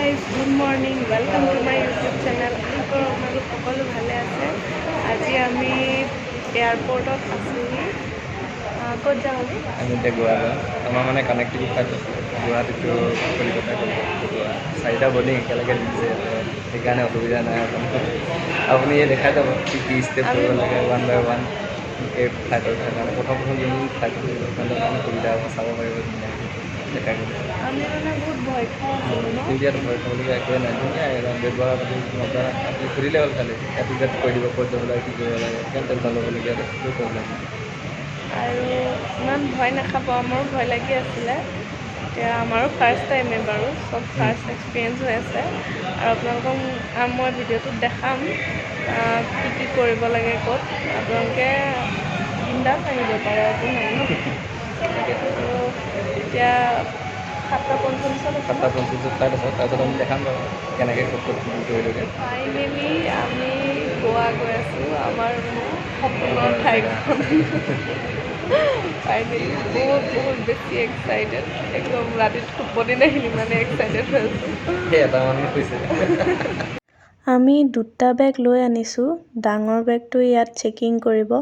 guys, good morning. Welcome to my YouTube channel. আপোনালোক সকলো ভালে আছে। আজি আমি এয়াৰপৰ্টত আছোঁ। ক'ত যাওঁ আমি? আমি এতিয়া গোৱা যাওঁ। আমাৰ মানে কানেক্টিভ ফ্লাইট আছে গুৱাহাটী টু কলিকতা গোৱা 4টা বৰ্ডিং একেলগে দিছে, সেইকাৰণে অসুবিধা নাই। আপুনি দেখাই যাব কি কি ষ্টেপ কৰিব লাগে ওৱান বাই ওৱান এই ফ্লাইটৰ কাৰণে। প্ৰথম যোনটো ফ্লাইট সিহঁতৰ কাৰণে সুবিধা হ'ব, চাব পাৰিব ধুনীয়াকৈ দেখাই দিব। আমি মানে বহুত ভয় খাই আছিলোঁ ন? ইণ্ডিয়াত ভয় খাবলগীয়া একোৱে নাই, ধুনীয়া ব্যৱহাৰ পাতি আপুনি সুধিলে হ'ল খালি ইয়াত ইয়াত কৈ দিব ক'ত যাব লাগে কি কৰিব লাগে, কিমান টেনশ্যন ল'বলগীয়া একো প্ৰব্লেম নাই। আৰু ইমান ভয় নাখাব, আমাৰো ভয় লাগি আছিলে। এতিয়া আমাৰো ফাৰ্ষ্ট টাইমে বাৰু, চব ফাৰ্ষ্ট এক্সপিৰিয়েঞ্চ হৈ আছে। আৰু আপোনালোকক মই ভিডিঅ'টোত দেখাম কি কি কৰিব লাগে, ক'ত আপোনালোকে বিন্দাছ আহিব পাৰে, একো নাই ন। এতিয়া 7:45 ফ্লাইট আছে, তাৰপিছত আমি দেখাম বাৰু কেনেকৈ ক'ত ক'ত কি কৰিলোগৈ। ফাইনেলি আমি গোৱা গৈ আছোঁ, আমাৰ সপোনৰ ঠাইখন। ফাইনেলি বহুত বেছি এক্সাইটেড, একদম ৰাতি টোপনি নাহিল, ইমানে এক্সাইটেড হৈ আছোঁ। এটা মানুহ কৈছে আমি 2টা বেগ লৈ আনিছোঁ। ডাঙৰ বেগটো ইয়াত চেকিং কৰিব,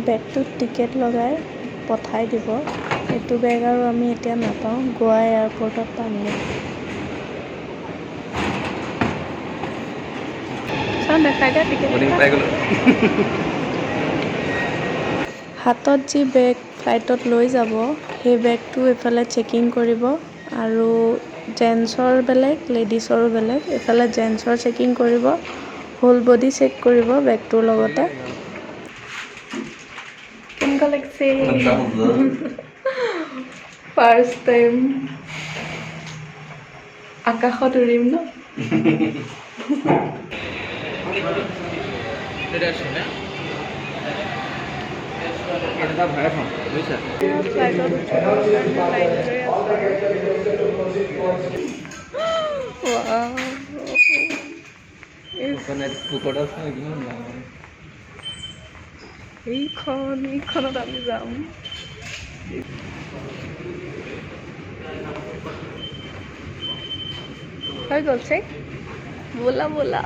বেগটোত টিকেট লগাই পঠাই দিব। এইটো বেগ আৰু আমি এতিয়া নাপাওঁ, গোৱা এয়াৰপৰ্টত পামগৈ। দেখাই দিয়া টিকেট। হাতত যি বেগ ফ্লাইটত লৈ যাব, সেই বেগটো এইফালে চেকিং কৰিব। আৰু জেণ্টছৰ বেলেগ, লেডিছৰো বেলেগ। এইফালে জেণ্টছৰ চেকিং কৰিব, হোল বডি চেক কৰিব বেগটোৰ লগতে। কেনেকুৱা লাগিছে? ফাৰ্ষ্ট টাইম আকাশত উৰিম ন? ফ্লাইটত এইখনত আমি যাম। হৈ গ'ল চেক, ব'লা ব'লা।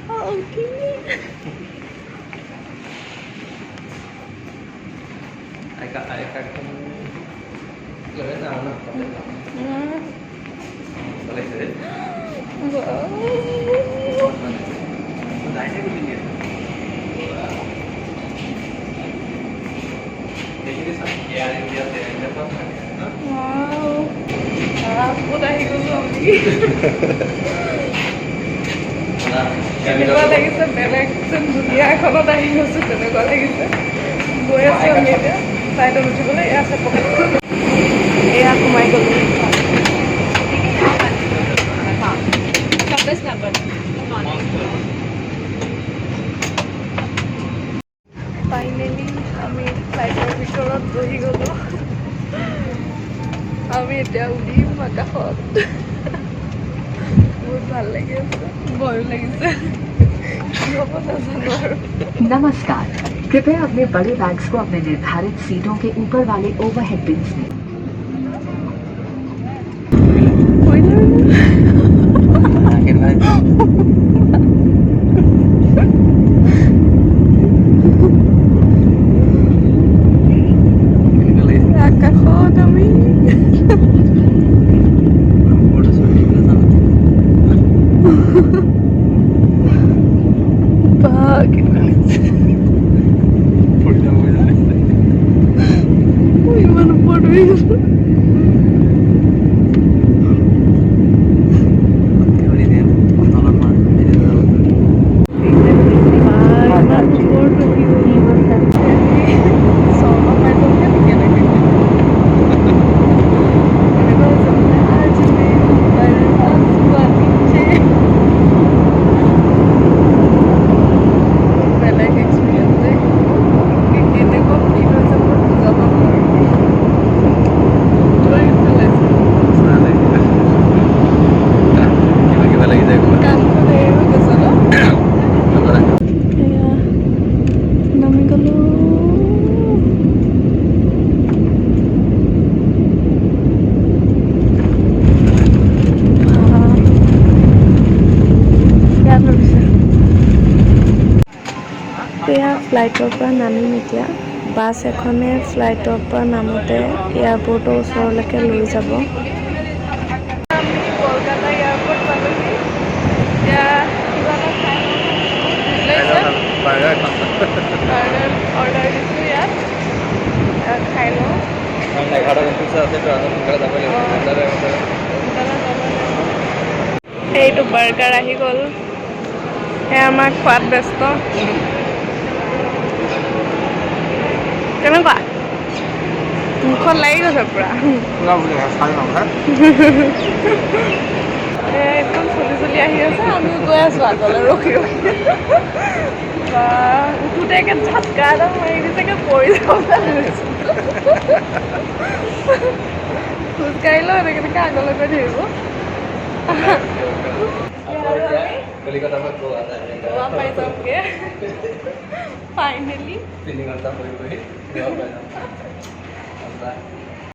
কেনেকুৱা লাগিছে? বেলেগ যেন দুনীয়া এখনত আহি গৈছোঁ তেনেকুৱা লাগিছে। গৈ আছোঁ আমি এতিয়া ফ্লাইটত উঠিবলৈ। এয়া আছে পকেট, এয়া সোমাই গ'লোঁ। ফাইনেলি আমি ফ্লাইটৰ ভিতৰত বহি গ'লোঁ। আমি এতিয়া উৰিম আকাশত। বহুত ভাল লাগি আছে, ভয়ো লাগিছে, কি হ'ব নাজানো আৰু। नमस्कार, कृपया अपने बड़े बैग्स को अपने निर्धारित सीटों के ऊपर वाले ओवरहेड बिन्स में আকাশত আমি ইমান ওপৰত উৰি গৈছোঁ। ফ্লাইটৰ পৰা নামিম এতিয়া। বাছ এখনে ফ্লাইটৰ পৰা নামোতে এয়াৰপৰ্টৰ ওচৰলৈকে লৈ যাব। আমি কলকাতা এয়াৰপৰ্ট পালোহি। এতিয়া কিবা এটা খাই বাৰ্গাৰ খাম। বাৰ্গাৰ অৰ্ডাৰ দিছোঁ ইয়াত। খাই লওঁ। 11টা 29 আছেতো, আৰু সোনকালে যাব লাগিব। সোনকালে যাব লাগিব। এইটো বাৰ্গাৰ আহি গ'ল। সেয়া আমাৰ খোৱাত ব্যস্ত। কেনেকুৱা? মুখত লাগি গৈছে পুৰা। একদম চলি আহি আছে, আমি গৈ আছোঁ আগলৈ ৰখি ৰখি। বা উঠোতে একে ঝাটকা এটা মাৰি দিছে, একে পৰি যাব যেন হৈছে। খোজকাঢ়িলেও এনেকৈ আগলৈ গৈ থাকিব। কলিকতাৰ পৰা গোৱা গোৱা পাই যামগে ফাইনেলি। 3 ঘণ্টা ফুৰি ফুৰি গোৱা পাই যাম।